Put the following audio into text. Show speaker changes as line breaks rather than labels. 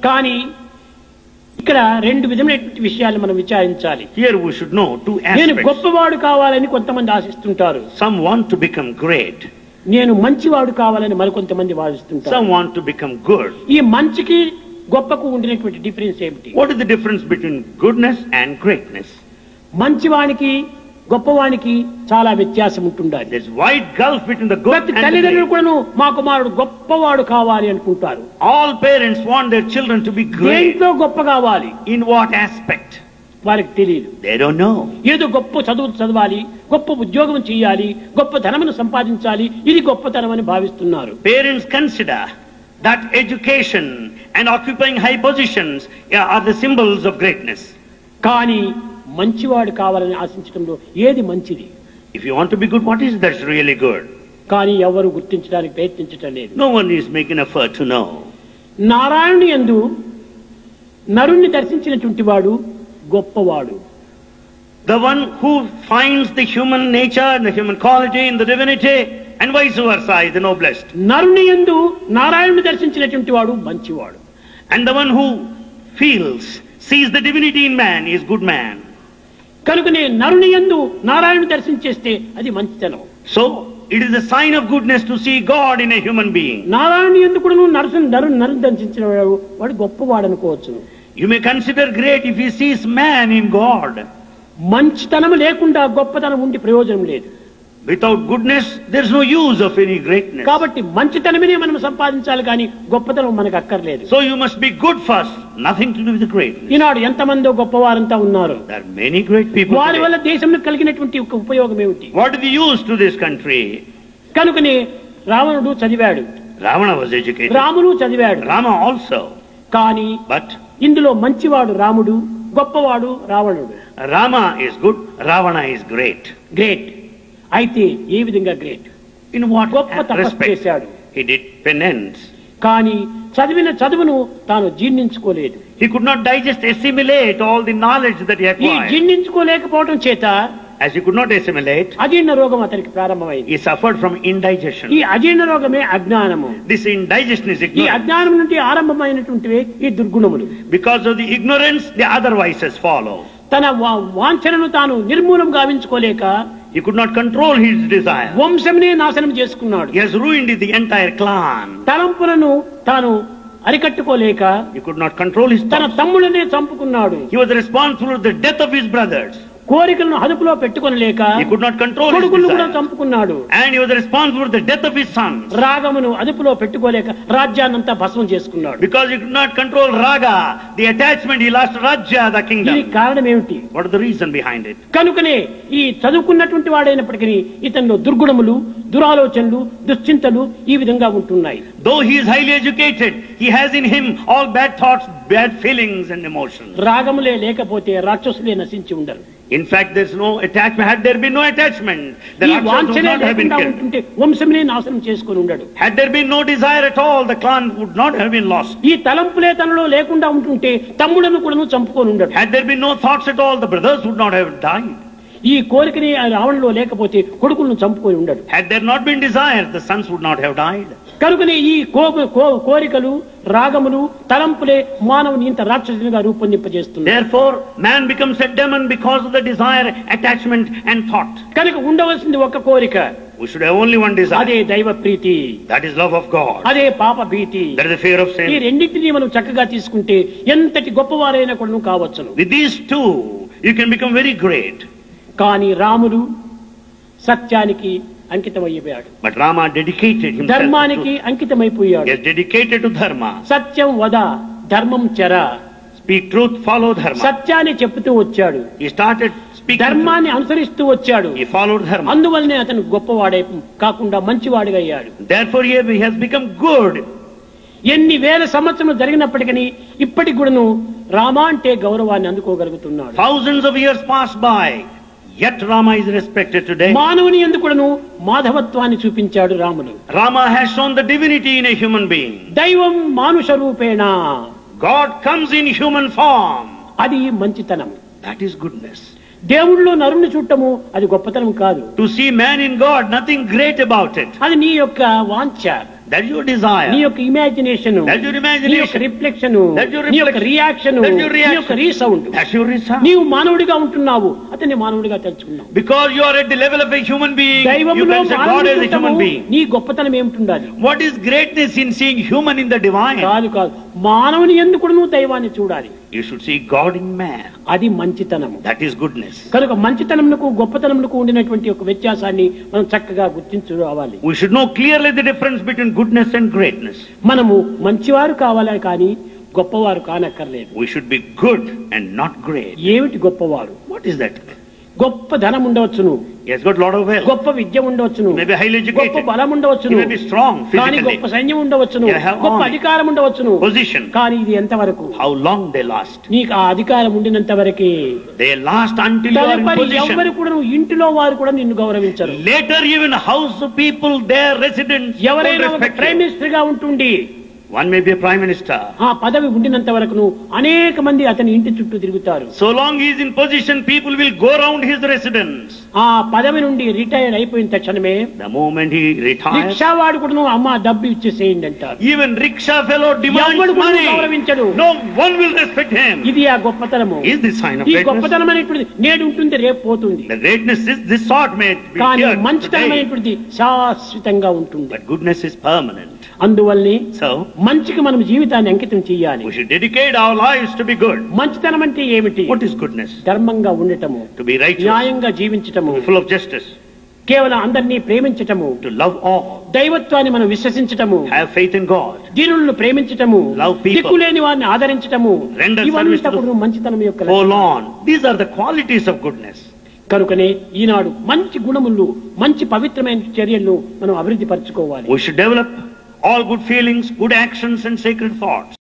కానీ ఇక్కడ రెండు విధమైనటువంటి విషయాలు మనం విచారించాలి.
Here we should know two
నేను
aspects.
గొప్పవాడు కావాలని కొంతమంది ఆశిస్తుంటారు.
Some want to become great.
నేను మంచివాడు కావాలని మరికొంతమంది వాదిస్తుంటారు.
Some want to become good.
ఈ మంచికి గొప్పకు ఉండినటువంటి డిఫరెన్స్ ఏమిటి?
What is the difference between goodness and greatness?
మంచివానికి గొప్పవానికి చాలా వ్యత్యాసం ఉంటుండాలి.
There's wide gulf between the good
ప్రతి
and the
తల్లిదండ్రులు
great.
కూడాను మా కుమారుడు గొప్పవాడు కావాలి అనుకుంటారు.
All parents want their children to be great.
దేంట్లో గొప్ప కావాలి?
In what aspect?
వారికి తెలియదు.
They don't know.
ఏదో గొప్ప చదువు చదవాలి, గొప్ప ఉద్యోగం చేయాలి, గొప్ప ధనమును సంపాదించాలి, ఇది గొప్పతనం అని భావిస్తున్నారు.
Parents consider that education and occupying high positions are the symbols of greatness.
కానీ మంచివాడు కావాలని ఆశించడంలో ఏది మంచిది?
If you want to be good, what is that's really good?
కానీ ఎవరు గుర్తించడానికి ప్రయత్నించటం లేదు.
No one is making effort to know.
నారాయణుని యందు నరుణ్ణి దర్శించినటువంటి వాడు గొప్పవాడు.
The one who finds the human nature and the human quality in the divinity and vice versa is the noblest.
నరుని యందు నారాయణుని దర్శించినటువంటి వాడు మంచివాడు.
And the one who sees the divinity in man is good man.
కనుకనే నరుని యందు నారాయణుని దర్శించేస్తే అది మంచితనం.
So it is a sign of goodness to see God in a human being.
నారాయణుని యందు కూడా నరుని దర్శించిన వాడు గొప్పవాడు అనుకోవచ్చు.
You may consider great if he sees man in God.
మంచితనం లేకుండా గొప్పతనం ఉండి ప్రయోజనం లేదు.
Without goodness, there is no use of any greatness.
కాబట్టి మంచితనమే మనం సంపాదించాలి కానీ గొప్పతనం మనకు అక్కర్లేదు.
So you must be good first, nothing to do with the greatness.
ఈనాడు ఎంతమందో గొప్పవారంతా ఉన్నారు.
There are many great people
వారి వల్ల
today.
దేశంలో కలిగినటువంటి ఉపయోగం ఏమిటి?
What is the use to this country?
కనుకనే రావణుడు చదివాడు,
Ravana was educated.
రాముడు చదివాడు.
Rama also.
కానీ
But
ఇందులో మంచివాడు రాముడు, గొప్పవాడు రావణుడు.
Rama is good, Ravana is great.
Great. అయితే ఏ విధంగా గ్రేట్?
In what
గొప్ప తపస్సు
respect?
చేశాడు.
He did penance.
కానీ చదివిన చదువును తాను జీర్ణించుకోలేదు.
He could not assimilate all the knowledge that he
ఈ
acquired.
జీర్ణించుకోలేకపోవడం చేత
As he could not assimilate,
అజీర్ణ రోగం అతనికి ప్రారంభమైంది.
he suffered from indigestion.
ఈ అజీర్ణ రోగమే అజ్ఞానము.
This indigestion is
ఈ
ignorance.
అజ్ఞానం నుండి ఆరంభమైనటువంటివే ఈ దుర్గుణములు.
Because of the ignorance, the other vices follow.
తన వాంఛనను తాను నిర్మూలం గావించుకోలేక
He could not control his desire.
వంశమునే నాశనం చేసుకున్నాడు.
He has ruined the entire clan.
తలంపులను తాను అరికట్టుకోలేక
He could not control his
తన
thoughts.
తమ్ముడనే చంపుకున్నాడు.
He was responsible for the death of his brothers.
కోరికలను అదుపులో పెట్టుకొనలేక
He could not control his
కొడుకులను కూడా
desire.
చంపుకున్నాడు.
And he was responsible for the death of his sons.
రాగమును అదుపులో పెట్టుకోలేక రాజ్యాన్నంతా భస్మం చేసుకున్నాడు.
Because he could not control raga, the attachment, he lost Rajya, the
దీనికి
kingdom.
కారణం ఏమిటి?
What is the reason behind it?
కనుకనే ఈ చదువుకున్నటువంటి వాడైనప్పటికీ ఇతనిలో దుర్గుణములు, దురాలోచనలు, దుశ్చింతలు ఈ విధంగా ఉంటున్నాయి.
Though he is highly educated, he has in him all bad thoughts, bad feelings and emotions.
రాగములే లేకపోతే రాక్షసులే నశించి ఉండరు.
In fact, there is no attachment. Had there been no attachment, the
ఈ
Rakshas would
వాంఛనే
not have been
లేకుండా
killed.
ఉంటుంటే వంశమునే నాశనం చేసుకుని ఉండడు.
Had there been no desire at all, the clan would not have been lost.
ఈ తలంపులే తనలో లేకుండా ఉంటుంటే తమ్ముడను కూడా చంపుకొని ఉండడు.
Had there been no thoughts at all, the brothers would not have died.
ఈ కోరికని రావణలో లేకపోతే కొడుకులను చంపుకొని ఉండడు.
Had there not been desire, the sons would not have died.
కనుకనే ఈ కోరికలు, రాగములు, తలంపులే మానవుని ఇంత రాక్షసునిగా రూపొందింపజేస్తున్నాయి.
Therefore, man becomes a demon because of the desire, attachment and thought.
కనుక ఉండవలసింది ఒక కోరిక.
We should have only one desire.
అదే దైవ ప్రీతి,
That is love of God.
అదే పాప భీతి.
That is the fear of
ఈ
sin.
రెండింటినీ మనం చక్కగా తీసుకుంటే ఎంతటి గొప్పవారైనా కూడా కావచ్చును.
With these two, you can become very great.
కానీ రాముడు సత్యానికి అంకితమైపోయాడు.
But Rama dedicated himself
ధర్మానికి
to,
అంకితమైపోయాడు.
he is dedicated to dharma.
సత్యం వద, ధర్మం చెర.
Speak truth, follow dharma.
సత్యాన్ని చెప్తూ వచ్చాడు,
He started speaking
ధర్మాన్ని
truth.
అనుసరిస్తూ వచ్చాడు.
He followed dharma.
అందువల్లనే అతను గొప్పవాడే కాకుండా మంచివాడిగా అయ్యాడు.
Therefore, he has become good.
ఎన్ని వేల సంవత్సరాలు జరిగినప్పటికీ ఇప్పటికి కూడాను రామ అంటే గౌరవాన్ని అందుకోగలుగుతున్నాడు.
Thousands of years pass by, yet Rama is respected today.
మానవుని యందు కూడాను మాధవత్వాన్ని చూపించాడు రాముడు.
Rama has shown the divinity in a human being.
దైవం మానుష రూపేణ,
God comes in human form.
అది మంచితనం.
That is goodness.
దేవుళ్ళో నరుని చూడటము అది గొప్పతనం కాదు.
To see man in God, nothing great about it.
అది నీ యొక్క వాంఛ.
That's your desire.
నీ యొక్క ఇమాజినేషన్,
That's your
నీ
imagination.
యొక్క రిఫ్లెక్షన్,
That's your
నీ యొక్క
reflection.
రియాక్షన్,
That's your
నీ
reaction.
యొక్క రీసౌండ్.
That's your reason.
నీవు మానవుడిగా ఉంటున్నావు, అతన్ని మానవుడిగా తెలుసుకున్నావు.
Because you are at the level of a human being, you
దైవములో
consider God as a human being.
నీ గొప్పతనం ఏమిటి?
What is greatness in seeing human in the divine?
కాదు కాదు, మానవుని ఎందుకు నువ్వు దైవాన్ని చూడాలి.
You should see God in man.
అది మంచితనము.
That is goodness.
కనుక మంచితనమునకు గొప్పతనమునకు ఉండినటువంటి ఒక వ్యత్యాసాన్ని మనం చక్కగా గుర్తించుకోవాలి.
We should know clearly the difference between goodness and greatness.
మనము మంచివారు కావాలి కానీ గొప్పవారు కానక్కర్లేదు.
We should be good and not great.
ఏమిటి గొప్పవారు?
What is that?
గొప్ప ధనం ఉండవచ్చును,
He has got a lot of wealth.
గొప్ప విద్య ఉండవచ్చును,
He may be highly educated.
గొప్ప బలం ఉండవచ్చును,
He may be strong
కానీ
physically.
గొప్ప సైన్యం ఉండవచ్చును,
He may have
గొప్ప
army,
అధికారం ఉండవచ్చును,
position.
కానీ ఇది ఎంతవరకు?
How long they last?
నీకు ఆ అధికారం ఉండినంత వరకే.
They last until you are in
తదుపరి
position.
ఎవరు కూడా నువ్వు ఇంటిలో వారు కూడా నిన్ను గౌరవించరు.
Later even house people, their residents won't
ఎవరైనా ఒక
respect
ప్రైమ్
you.
మినిస్టర్ గా ఉంటుండి
One may be a prime minister.
ఆ పదవి ఉండినంత వరకు అనేక మంది అతని ఇంటి చుట్టూ తిరుగుతారు.
So long he is in position, people will go around his residence.
ఆ పదవి నుండి రిటైర్ అయిపోయిన తక్షణమే
The moment he retires,
rickshaw వాడు కూడా అమ్మ డబ్బు ఇచ్చేసేయండి అంటారు.
even rickshaw fellow demands
ఎవడు కూడా
money.
గౌరవించడు.
No one will respect him.
ఇది ఆ గొప్పతనము.
Is this sign of
ఈ
greatness?
గొప్పతనం అనేటువంటిది నేడు ఉంటుంది, రేపు పోతుంది.
The greatness is this sort may be
కానీ
here
మంచితనం
today,
అనేటువంటిది శాశ్వతంగా ఉంటుంది.
but goodness is permanent.
అందువల్లనే
So
మంచికి మనం జీవితాన్ని అంకితం చేయాలి.
we should dedicate our lives to be good.
మంచితనం అంటే ఏమిటి?
What is goodness?
ధర్మంగా ఉండటము,
To be righteous,
న్యాయంగా జీవించటము,
full of justice,
కేవలం అందరినీ ప్రేమించటము,
to love all,
దైవత్వాన్ని మనం విశ్వసించటము,
have faith in God,
దీనులను ప్రేమించటము,
Love people.
దిక్కులేని వారిని ఆదరించటము,
Render service
ఇవంతా
to the-
కూడా మంచితనం యొక్క
hold
లక్షణం.
on. These are the qualities of goodness.
కనుకనే ఈనాడు మంచి గుణములు, మంచి పవిత్రమైన చర్యలను మనం అభివృద్ధి పరచుకోవాలి.
We should develop all good feelings, good actions and sacred thoughts.